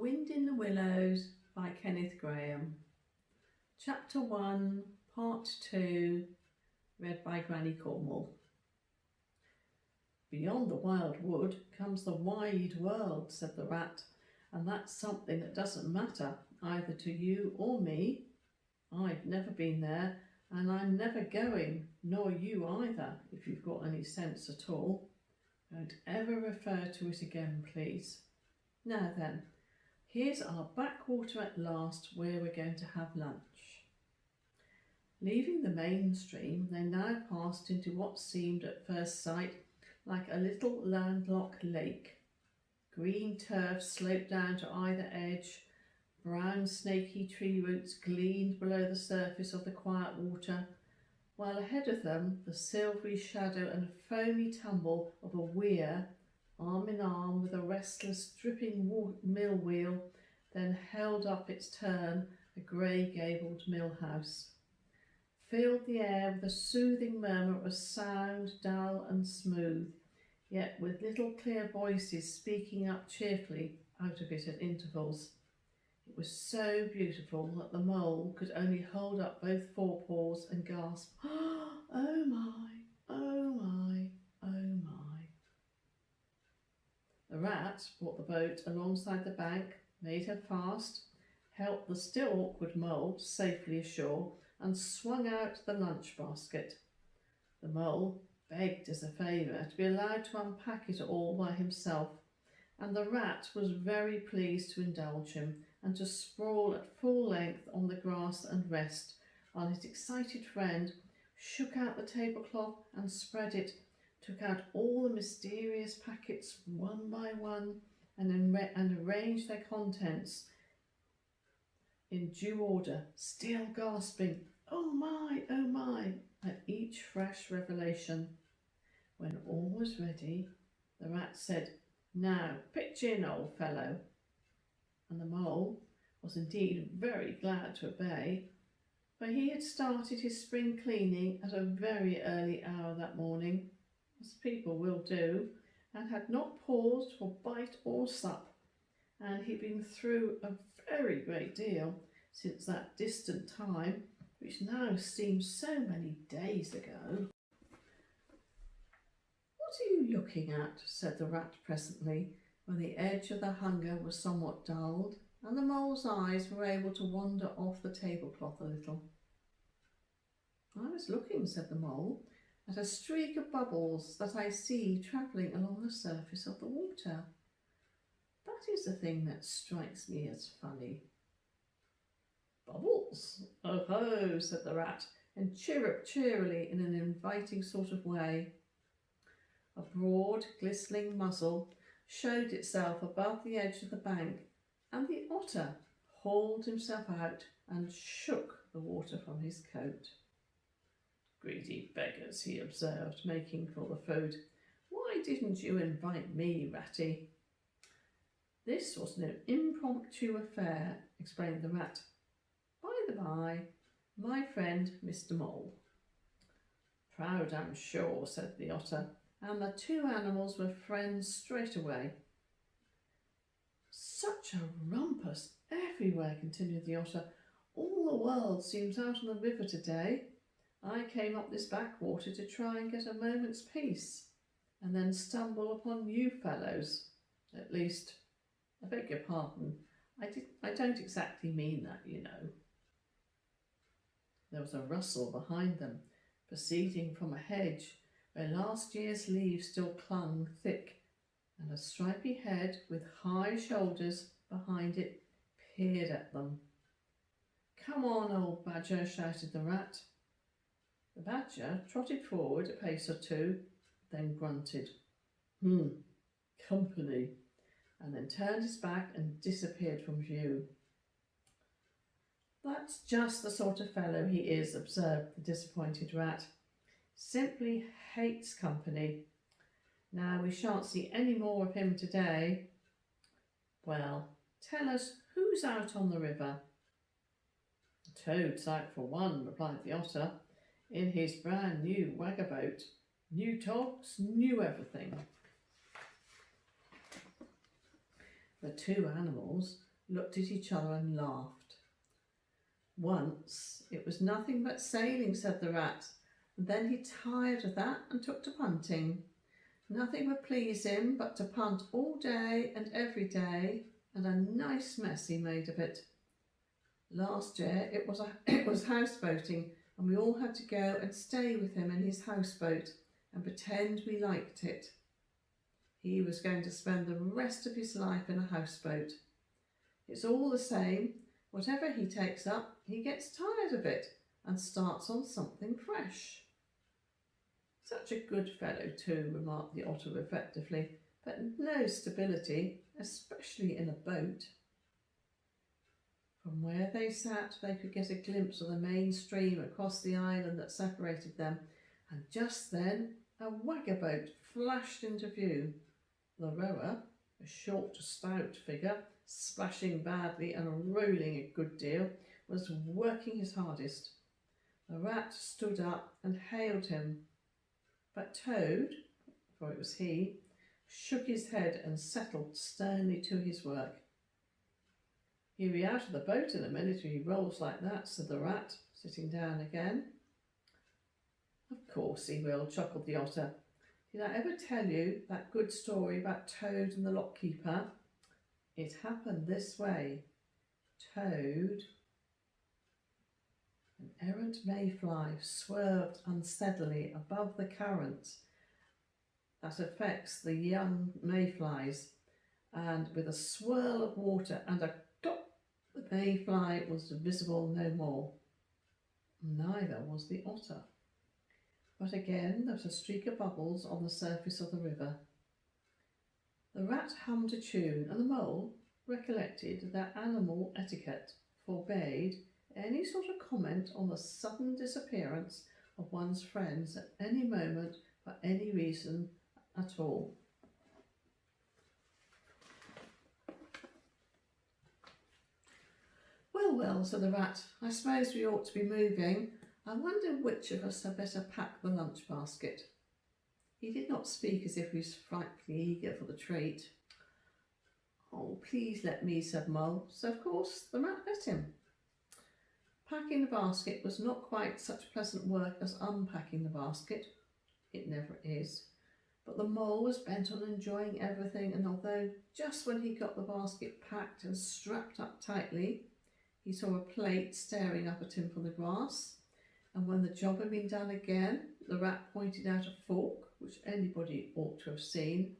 Wind in the Willows by Kenneth Grahame. Chapter 1, Part 2, read by Granny Cornwall. Beyond the wild wood comes the wide world, said the rat, and that's something that doesn't matter either to you or me. I've never been there, and I'm never going, nor you either, if you've got any sense at all. Don't ever refer to it again, please. Now then, here's our backwater at last, where we're going to have lunch. Leaving the main stream, they now passed into what seemed at first sight like a little landlocked lake. Green turf sloped down to either edge, brown snaky tree roots gleamed below the surface of the quiet water, while ahead of them the silvery shadow and foamy tumble of a weir, arm in arm with a restless dripping mill wheel, then held up its turn, a grey-gabled mill house, filled the air with a soothing murmur of sound, dull and smooth, yet with little clear voices speaking up cheerfully out of it at intervals. It was so beautiful that the mole could only hold up both forepaws and gasp, "Oh my, oh my, oh my." The rat brought the boat alongside the bank, made her fast, helped the still awkward mole safely ashore, and swung out the lunch basket. The mole begged as a favour to be allowed to unpack it all by himself, and the rat was very pleased to indulge him and to sprawl at full length on the grass and rest, while his excited friend shook out the tablecloth and spread it, took out all the mysterious packets one by one, and arranged their contents in due order, still gasping, oh my, at each fresh revelation. When all was ready, the rat said, "Now, pitch in, old fellow." And the mole was indeed very glad to obey, for he had started his spring cleaning at a very early hour that morning, as people will do, and had not paused for bite or sup, and he'd been through a very great deal since that distant time, which now seemed so many days ago. "What are you looking at?" said the rat presently, when the edge of the hunger was somewhat dulled, and the mole's eyes were able to wander off the tablecloth a little. "I was looking," said the mole, "at a streak of bubbles that I see travelling along the surface of the water. That is the thing that strikes me as funny." "Bubbles? Oh ho," said the rat, and chirruped cheerily in an inviting sort of way. A broad, glistening muzzle showed itself above the edge of the bank, and the otter hauled himself out and shook the water from his coat. "Greedy beggars," he observed, making for the food. "Why didn't you invite me, Ratty?" "This was an impromptu affair," explained the rat. "By the by, my friend Mr. Mole." "Proud, I'm sure," said the otter, and the two animals were friends straight away. "Such a rumpus everywhere," continued the otter. "All the world seems out on the river today. I came up this backwater to try and get a moment's peace, and then stumble upon you fellows. At least, I beg your pardon, I don't exactly mean that, you know." There was a rustle behind them, proceeding from a hedge where last year's leaves still clung thick, and a stripy head with high shoulders behind it peered at them. "Come on, old badger," shouted the rat. The badger trotted forward a pace or two, then grunted, "Company," and then turned his back and disappeared from view. "That's just the sort of fellow he is," observed the disappointed rat. "Simply hates company. Now we shan't see any more of him today. Well, tell us who's out on the river." "Toad's out for one," replied the otter, "in his brand new waggaboat. New togs, new everything." The two animals looked at each other and laughed. Once it was nothing but sailing, said the rat, and then he tired of that and took to punting. Nothing would please him but to punt all day and every day, and a nice mess he made of it. Last year it was houseboating, and we all had to go and stay with him in his houseboat and pretend we liked it. He was going to spend the rest of his life in a houseboat. It's all the same. Whatever he takes up, he gets tired of it and starts on something fresh. Such a good fellow too, remarked the otter reflectively, but no stability, especially in a boat. From where they sat, they could get a glimpse of the main stream across the island that separated them, and just then a wagga-boat flashed into view. The rower, a short, stout figure, splashing badly and rolling a good deal, was working his hardest. The rat stood up and hailed him, but Toad, for it was he, shook his head and settled sternly to his work. "He'll be out of the boat in a minute if he rolls like that," said the rat, sitting down again. "Of course he will," chuckled the otter. "Did I ever tell you that good story about Toad and the lockkeeper? It happened this way. Toad..." An errant mayfly swerved unsteadily above the current that affects the young mayflies, and with a swirl of water and a dot, the mayfly was visible no more. Neither was the otter. But again there was a streak of bubbles on the surface of the river. The rat hummed a tune, and the mole recollected that animal etiquette forbade any sort of comment on the sudden disappearance of one's friends at any moment for any reason at all. Well, said the rat, "I suppose we ought to be moving. I wonder which of us had better pack the lunch basket." He did not speak as if he was frightfully eager for the treat. "Oh, please let me," said Mole, so of course the rat let him. Packing the basket was not quite such pleasant work as unpacking the basket. It never is. But the mole was bent on enjoying everything, and although just when he got the basket packed and strapped up tightly, he saw a plate staring up at him from the grass, and when the job had been done again, the rat pointed out a fork, which anybody ought to have seen,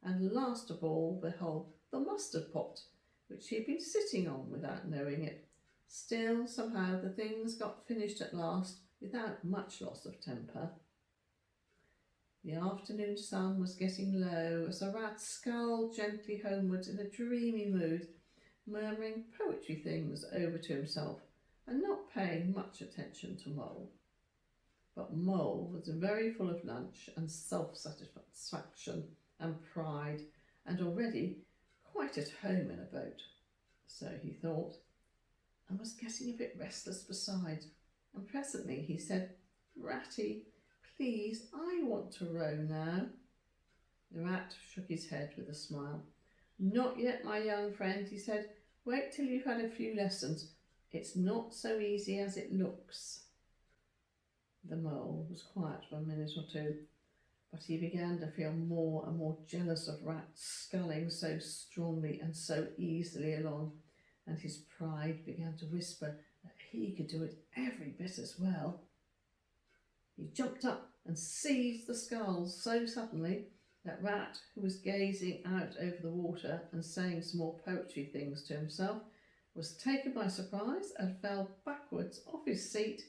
and last of all, behold, the mustard pot, which he had been sitting on without knowing it. Still, somehow, the things got finished at last without much loss of temper. The afternoon sun was getting low as the rat sculled gently homewards in a dreamy mood, murmuring poetry things over to himself and not paying much attention to Mole. But Mole was very full of lunch and self-satisfaction and pride, and already quite at home in a boat. So he thought, and was getting a bit restless besides, and presently he said, "Ratty, please, I want to row now." The rat shook his head with a smile. "Not yet, my young friend," he said. "Wait till you've had a few lessons. It's not so easy as it looks." The mole was quiet for a minute or two, but he began to feel more and more jealous of rats sculling so strongly and so easily along, and his pride began to whisper that he could do it every bit as well. He jumped up and seized the sculls so suddenly that Rat, who was gazing out over the water and saying some more poetry things to himself, was taken by surprise and fell backwards off his seat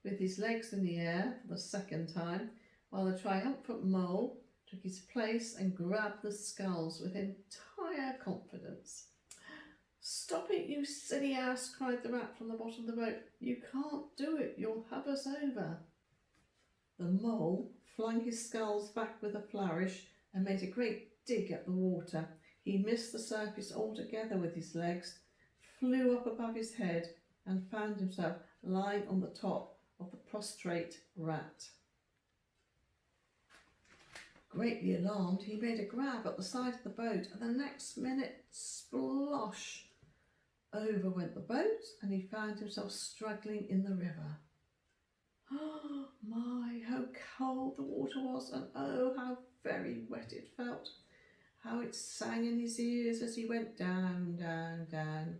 with his legs in the air for the second time, while the triumphant Mole took his place and grabbed the sculls with entire confidence. "Stop it, you silly ass," cried the rat from the bottom of the boat. "You can't do it, you'll have us over." The mole flung his sculls back with a flourish and made a great dig at the water. He missed the surface altogether with his legs, flew up above his head, and found himself lying on the top of the prostrate rat. Greatly alarmed, he made a grab at the side of the boat, and the next minute, splosh! over went the boat and he found himself struggling in the river. Oh my, how cold the water was, and oh, how very wet it felt. How it sang in his ears as he went down, down, down.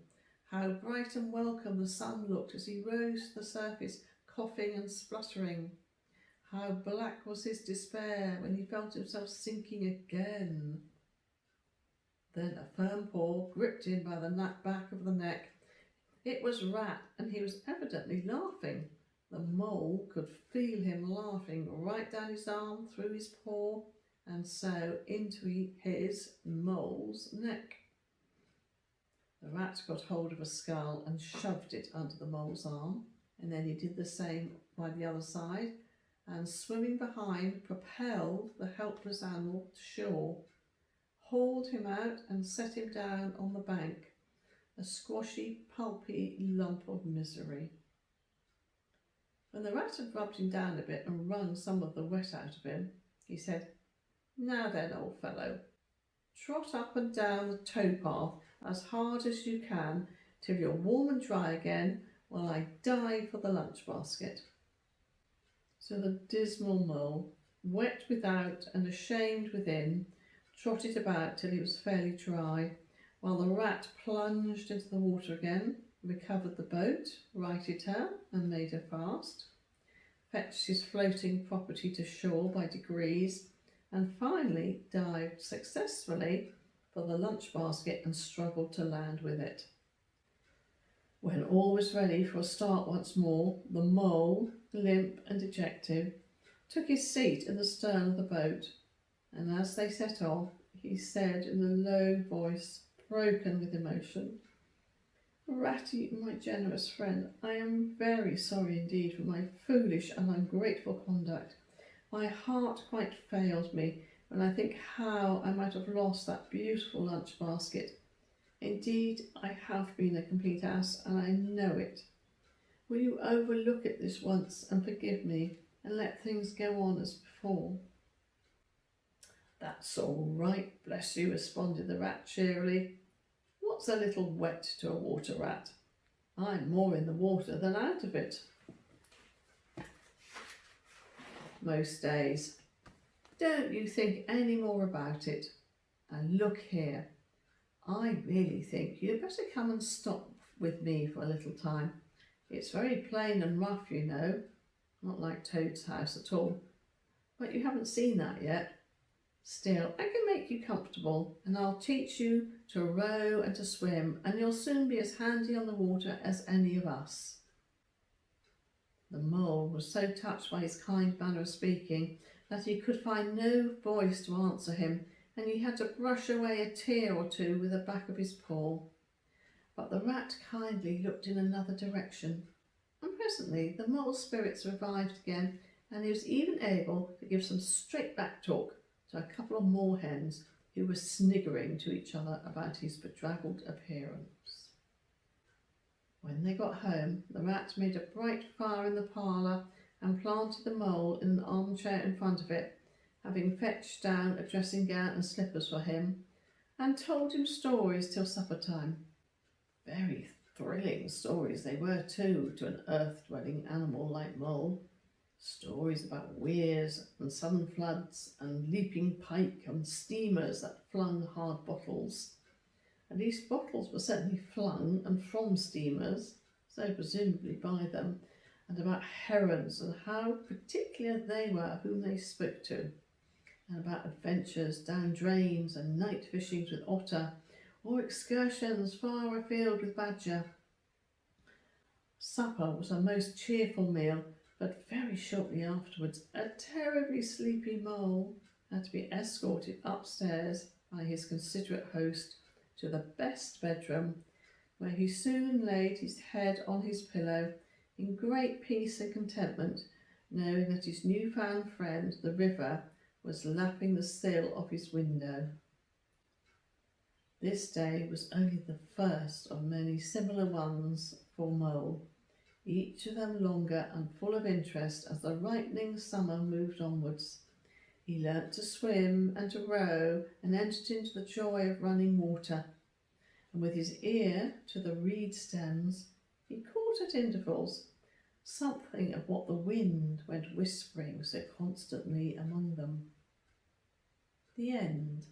How bright and welcome the sun looked as he rose to the surface, coughing and spluttering. How black was his despair when he felt himself sinking again. Then a firm paw gripped him by the back of the neck. It was Rat, and he was evidently laughing. The mole could feel him laughing right down his arm, through his paw, and so into his mole's neck. The rat got hold of a skull and shoved it under the mole's arm, and then he did the same by the other side, and swimming behind, propelled the helpless animal to shore, hauled him out and set him down on the bank, a squashy, pulpy lump of misery. When the rat had rubbed him down a bit and wrung some of the wet out of him, he said, "Now then, old fellow, trot up and down the towpath as hard as you can till you're warm and dry again while I dive for the lunch basket." So the dismal mole, wet without and ashamed within, trotted about till he was fairly dry, while the rat plunged into the water again, recovered the boat, righted her and made her fast, fetched his floating property to shore by degrees, and finally dived successfully for the lunch basket and struggled to land with it. When all was ready for a start once more, the mole, limp and dejected, took his seat in the stern of the boat, and as they set off, he said in a low voice, broken with emotion, "Ratty, my generous friend, I am very sorry indeed for my foolish and ungrateful conduct. My heart quite fails me when I think how I might have lost that beautiful lunch basket. Indeed, I have been a complete ass, and I know it. Will you overlook it this once and forgive me, and let things go on as before?" "That's all right, bless you," responded the rat cheerily. "What's a little wet to a water rat? I'm more in the water than out of it most days. Don't you think any more about it. And look here, I really think you'd better come and stop with me for a little time. It's very plain and rough, you know, not like Toad's house at all, but you haven't seen that yet. Still, I can make you comfortable, and I'll teach you to row and to swim, and you'll soon be as handy on the water as any of us." The mole was so touched by his kind manner of speaking that he could find no voice to answer him, and he had to brush away a tear or two with the back of his paw. But the rat kindly looked in another direction, and presently the mole's spirits revived again, and he was even able to give some straight back talk to a couple of moorhens who were sniggering to each other about his bedraggled appearance. When they got home, the rat made a bright fire in the parlour and planted the mole in an armchair in front of it, having fetched down a dressing gown and slippers for him, and told him stories till supper time. Very thrilling stories they were too, to an earth-dwelling animal like mole. Stories about weirs and sudden floods and leaping pike and steamers that flung hard bottles. At least bottles were certainly flung and from steamers, so presumably by them, and about herons and how particular they were whom they spoke to, and about adventures down drains and night fishings with otter, or excursions far afield with badger. Supper was a most cheerful meal, but very shortly afterwards a terribly sleepy mole had to be escorted upstairs by his considerate host to the best bedroom, where he soon laid his head on his pillow in great peace and contentment, knowing that his new-found friend, the river, was lapping the sill of his window. This day was only the first of many similar ones for Mole, each of them longer and full of interest as the ripening summer moved onwards. He learnt to swim and to row and entered into the joy of running water. and with his ear to the reed stems, he caught at intervals something of what the wind went whispering so constantly among them. The end.